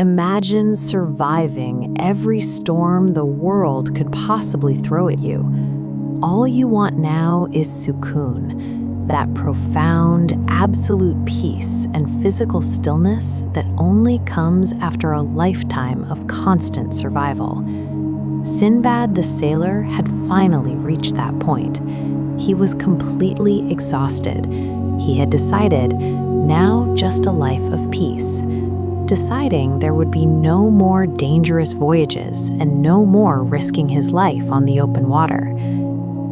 Imagine surviving every storm the world could possibly throw at you. All you want now is sukoon, that profound, absolute peace and physical stillness that only comes after a lifetime of constant survival. Sindbad the sailor had finally reached that point. He was completely exhausted. He had decided, now just a life of peace. Deciding there would be no more dangerous voyages and no more risking his life on the open water.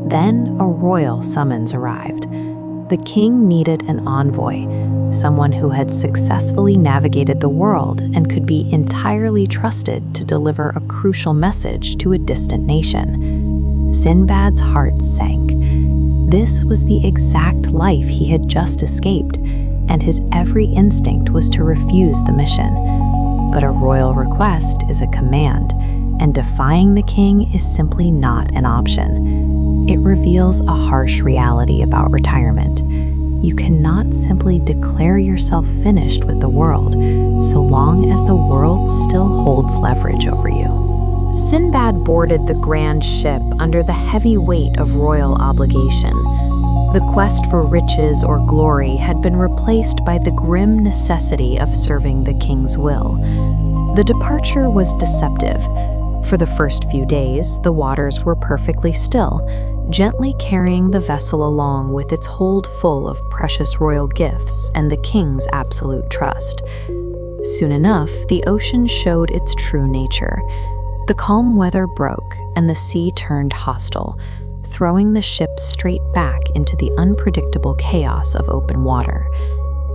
Then a royal summons arrived. The king needed an envoy, someone who had successfully navigated the world and could be entirely trusted to deliver a crucial message to a distant nation. Sindbad's heart sank. This was the exact life he had just escaped, and his every instinct was to refuse the mission. But a royal request is a command, and defying the king is simply not an option. It reveals a harsh reality about retirement. You cannot simply declare yourself finished with the world, so long as the world still holds leverage over you. Sindbad boarded the grand ship under the heavy weight of royal obligation. The quest for riches or glory had been replaced by the grim necessity of serving the king's will. The departure was deceptive. For the first few days, the waters were perfectly still, gently carrying the vessel along with its hold full of precious royal gifts and the king's absolute trust. Soon enough, the ocean showed its true nature. The calm weather broke and the sea turned hostile, throwing the ship straight back into the unpredictable chaos of open water.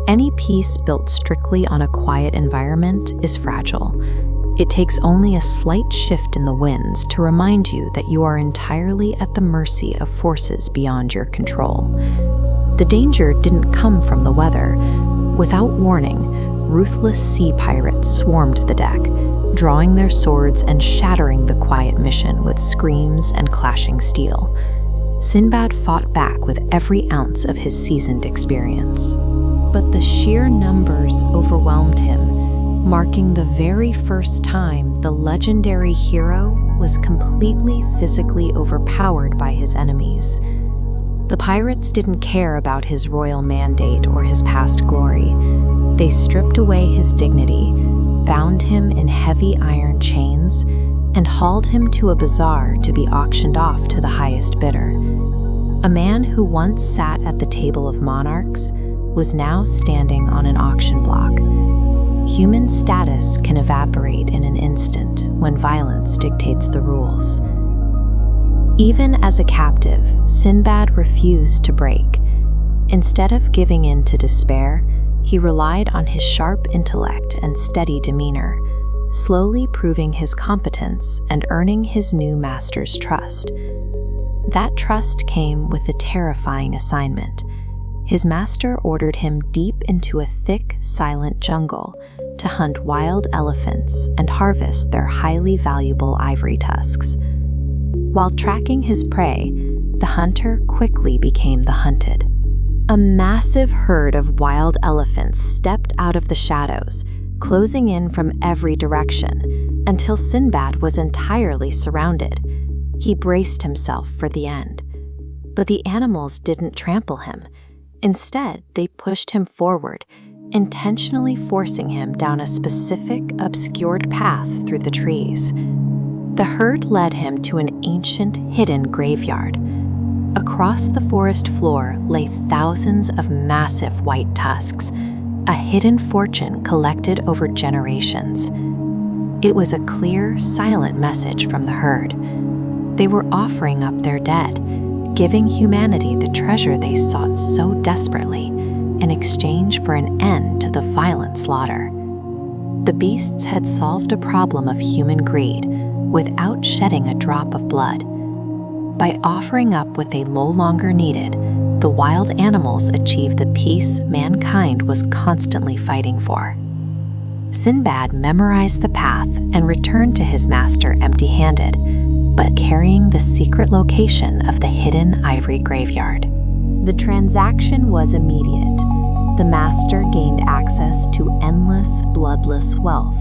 Any peace built strictly on a quiet environment is fragile. It takes only a slight shift in the winds to remind you that you are entirely at the mercy of forces beyond your control. The danger didn't come from the weather. Without warning, ruthless sea pirates swarmed the deck, drawing their swords and shattering the quiet mission with screams and clashing steel. Sindbad fought back with every ounce of his seasoned experience. But the sheer numbers overwhelmed him, marking the very first time the legendary hero was completely physically overpowered by his enemies. The pirates didn't care about his royal mandate or his past glory. They stripped away his dignity, bound him in heavy iron chains, and hauled him to a bazaar to be auctioned off to the highest bidder. A man who once sat at the table of monarchs was now standing on an auction block. Human status can evaporate in an instant when violence dictates the rules. Even as a captive, Sindbad refused to break. Instead of giving in to despair, he relied on his sharp intellect and steady demeanor, slowly proving his competence and earning his new master's trust. That trust came with a terrifying assignment. His master ordered him deep into a thick, silent jungle to hunt wild elephants and harvest their highly valuable ivory tusks. While tracking his prey, the hunter quickly became the hunted. A massive herd of wild elephants stepped out of the shadows, closing in from every direction, until Sindbad was entirely surrounded. He braced himself for the end. But the animals didn't trample him. Instead, they pushed him forward, intentionally forcing him down a specific, obscured path through the trees. The herd led him to an ancient, hidden graveyard. Across the forest floor lay thousands of massive white tusks, a hidden fortune collected over generations. It was a clear, silent message from the herd. They were offering up their dead, giving humanity the treasure they sought so desperately in exchange for an end to the violent slaughter. The beasts had solved a problem of human greed without shedding a drop of blood. By offering up what they no longer needed, the wild animals achieved the peace mankind was constantly fighting for. Sindbad memorized the path and returned to his master empty-handed, but carrying the secret location of the hidden ivory graveyard. The transaction was immediate. The master gained access to endless, bloodless wealth,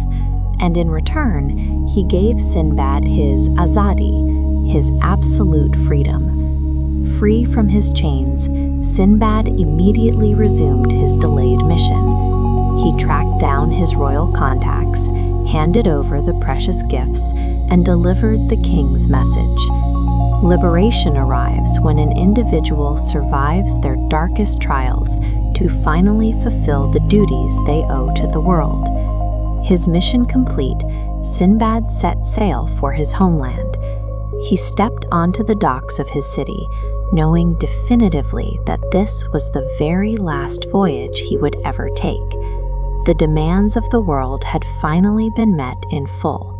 and in return, he gave Sindbad his azadi, his absolute freedom. Free from his chains, Sindbad immediately resumed his delayed mission. He tracked down his royal contacts, handed over the precious gifts, and delivered the king's message. Liberation arrives when an individual survives their darkest trials to finally fulfill the duties they owe to the world. His mission complete, Sindbad set sail for his homeland. He stepped onto the docks of his city, knowing definitively that this was the very last voyage he would ever take. The demands of the world had finally been met in full.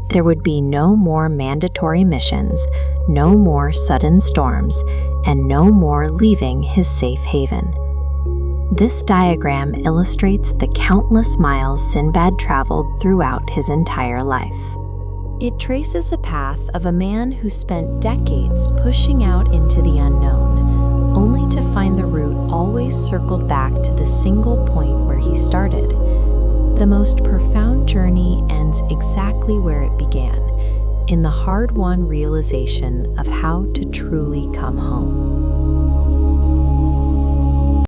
There would be no more mandatory missions, no more sudden storms, and no more leaving his safe haven. This diagram illustrates the countless miles Sindbad traveled throughout his entire life. It traces a path of a man who spent decades pushing out into the unknown, only to find the route always circled back to the single point where he started. The most profound journey ends exactly where it began, in the hard-won realization of how to truly come home.